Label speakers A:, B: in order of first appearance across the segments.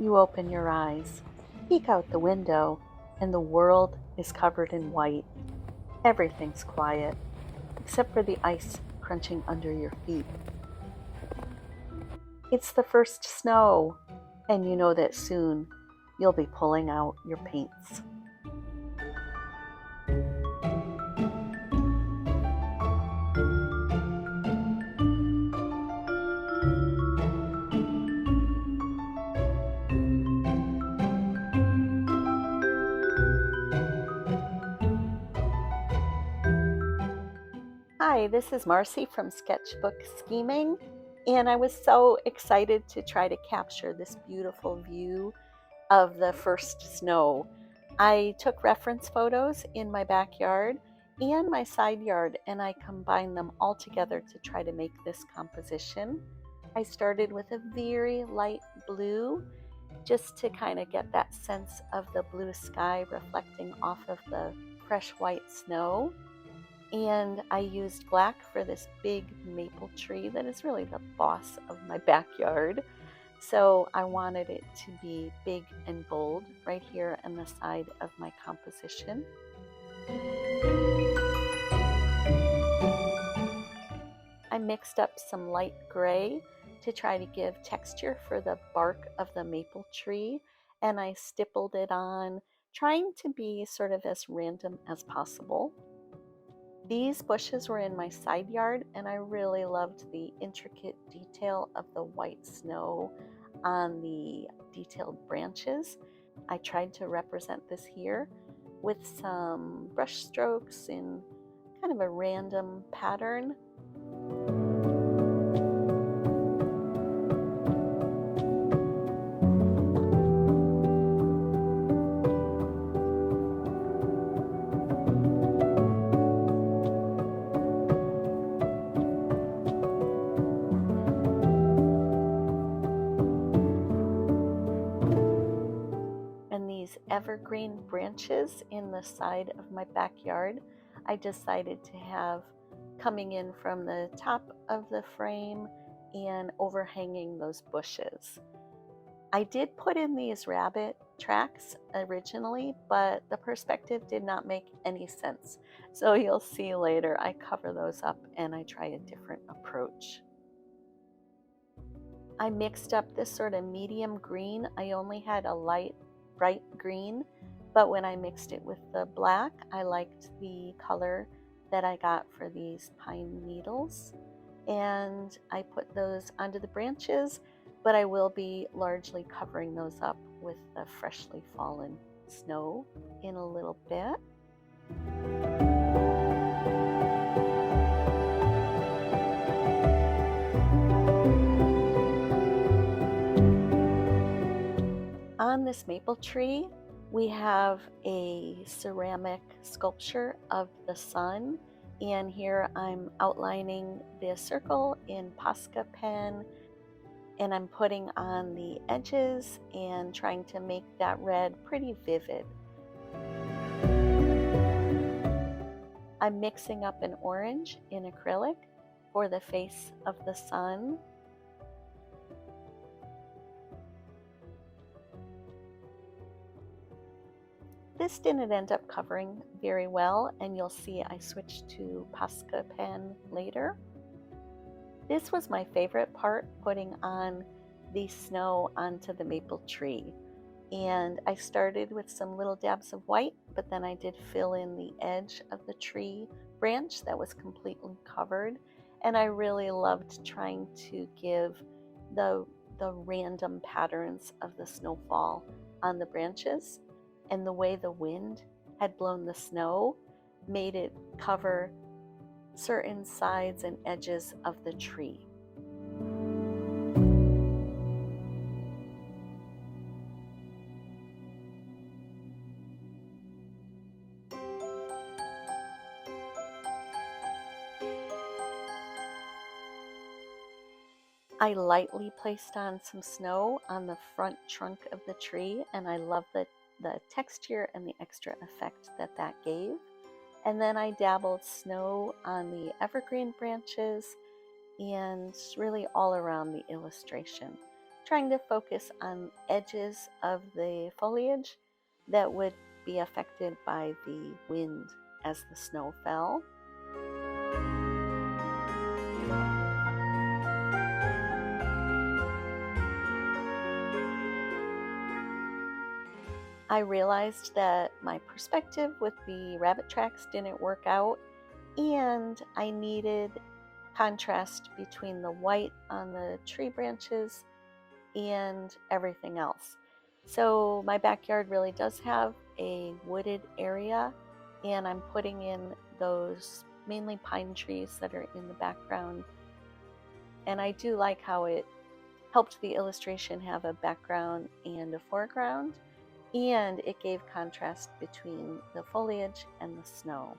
A: You open your eyes, peek out the window, and the world is covered in white. Everything's quiet, except for the ice crunching under your feet. It's the first snow, and you know that soon you'll be pulling out your paints. Hi, this is Marcy from Sketchbook Scheming, and I was so excited to try to capture this beautiful view of the first snow. I took reference photos in my backyard and my side yard, and I combined them all together to try to make this composition. I started with a very light blue just to kind of get that sense of the blue sky reflecting off of the fresh white snow. And I used black for this big maple tree that is really the boss of my backyard. So I wanted it to be big and bold right here on the side of my composition. I mixed up some light gray to try to give texture for the bark of the maple tree, and I stippled it on, trying to be sort of as random as possible. These bushes were in my side yard, and I really loved the intricate detail of the white snow on the detailed branches. I tried to represent this here with some brush strokes in kind of a random pattern. And these evergreen branches in the side of my backyard, I decided to have coming in from the top of the frame and overhanging those bushes. I did put in these rabbit tracks originally, but the perspective did not make any sense. So you'll see later I cover those up and I try a different approach. I mixed up this sort of medium green. I only had a light bright green, but when I mixed it with the black, I liked the color that I got for these pine needles, and I put those onto the branches, but I will be largely covering those up with the freshly fallen snow in a little bit. On this maple tree, we have a ceramic sculpture of the sun, and here I'm outlining the circle in Posca pen, and I'm putting on the edges and trying to make that red pretty vivid. I'm mixing up an orange in acrylic for the face of the sun. This didn't end up covering very well, and you'll see I switched to Posca pen later. This was my favorite part, putting on the snow onto the maple tree. And I started with some little dabs of white, but then I did fill in the edge of the tree branch that was completely covered. And I really loved trying to give the random patterns of the snowfall on the branches. And the way the wind had blown the snow made it cover certain sides and edges of the tree. I lightly placed on some snow on the front trunk of the tree, and I love the texture and the extra effect that gave. And then I dabbled snow on the evergreen branches and really all around the illustration, trying to focus on edges of the foliage that would be affected by the wind as the snow fell. I realized that my perspective with the rabbit tracks didn't work out, and I needed contrast between the white on the tree branches and everything else. So my backyard really does have a wooded area, and I'm putting in those mainly pine trees that are in the background. And I do like how it helped the illustration have a background and a foreground, and it gave contrast between the foliage and the snow.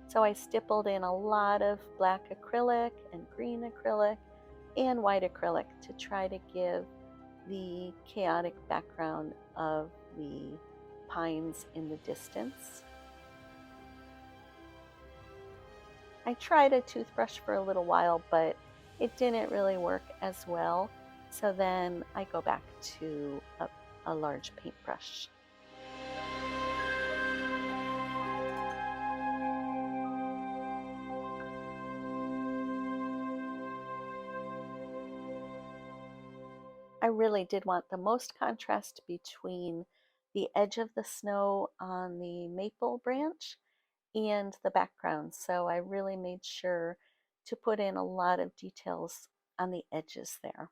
A: So I stippled in a lot of black acrylic and green acrylic and white acrylic to try to give the chaotic background of the pines in the distance. I tried a toothbrush for a little while, but it didn't really work as well. So then I go back to a large paintbrush. I really did want the most contrast between the edge of the snow on the maple branch and the background. So I really made sure to put in a lot of details on the edges there.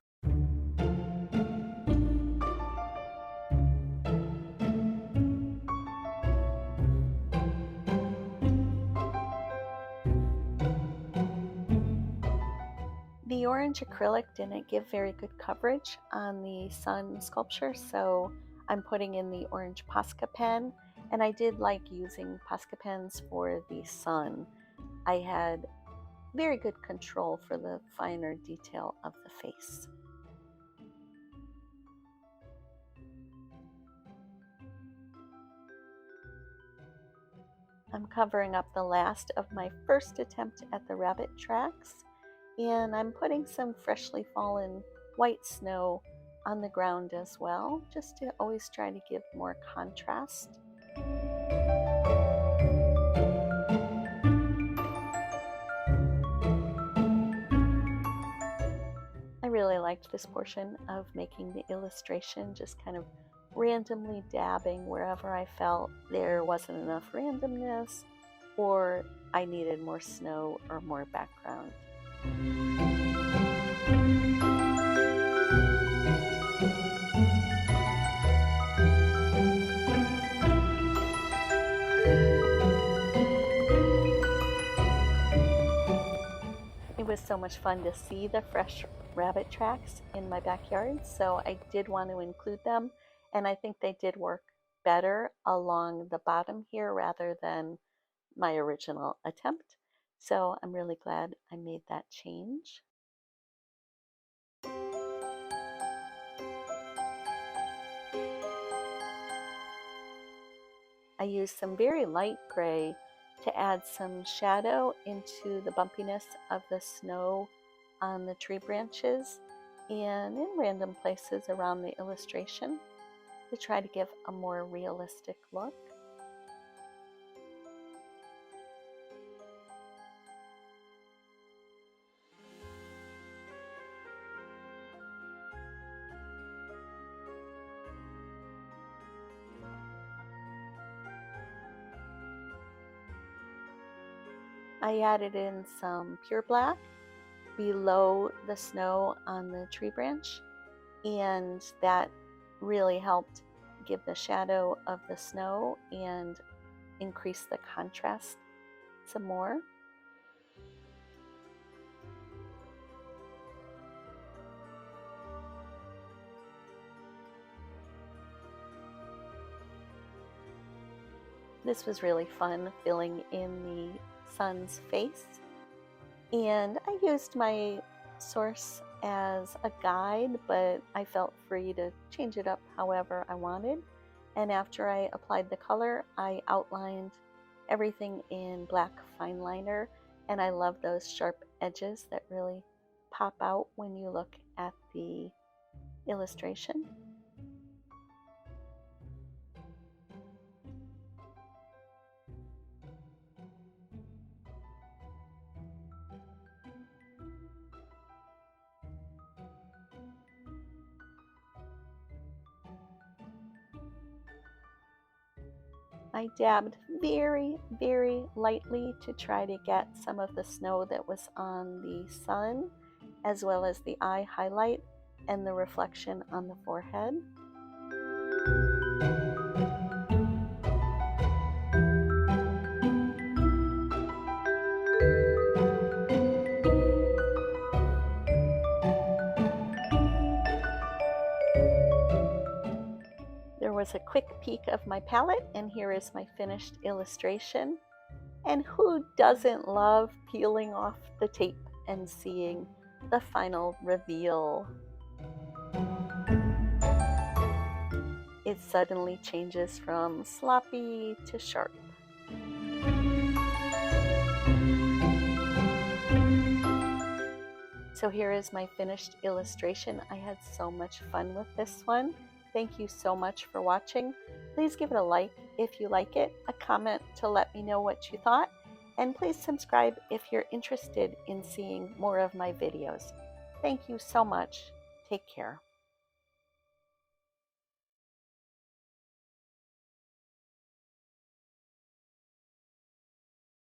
A: The orange acrylic didn't give very good coverage on the sun sculpture, so I'm putting in the orange Posca pen, and I did like using Posca pens for the sun. I had very good control for the finer detail of the face. I'm covering up the last of my first attempt at the rabbit tracks, and I'm putting some freshly fallen white snow on the ground as well, just to always try to give more contrast. I really liked this portion of making the illustration, just kind of randomly dabbing wherever I felt there wasn't enough randomness or I needed more snow or more background. It was so much fun to see the fresh rabbit tracks in my backyard, so I did want to include them, and I think they did work better along the bottom here rather than my original attempt. So I'm really glad I made that change. I used some very light gray to add some shadow into the bumpiness of the snow on the tree branches and in random places around the illustration to try to give a more realistic look. I added in some pure black below the snow on the tree branch, and that really helped give the shadow of the snow and increase the contrast some more. This was really fun, filling in the sun's face. And I used my source as a guide, but I felt free to change it up however I wanted. And after I applied the color, I outlined everything in black fine liner, and I love those sharp edges that really pop out when you look at the illustration. I dabbed very, very lightly to try to get some of the snow that was on the sun, as well as the eye highlight and the reflection on the forehead. There was a quick peek of my palette, and here is my finished illustration. And who doesn't love peeling off the tape and seeing the final reveal? It suddenly changes from sloppy to sharp. So here is my finished illustration. I had so much fun with this one. Thank you so much for watching. Please give it a like if you like it, a comment to let me know what you thought, and please subscribe if you're interested in seeing more of my videos. Thank you so much. Take care.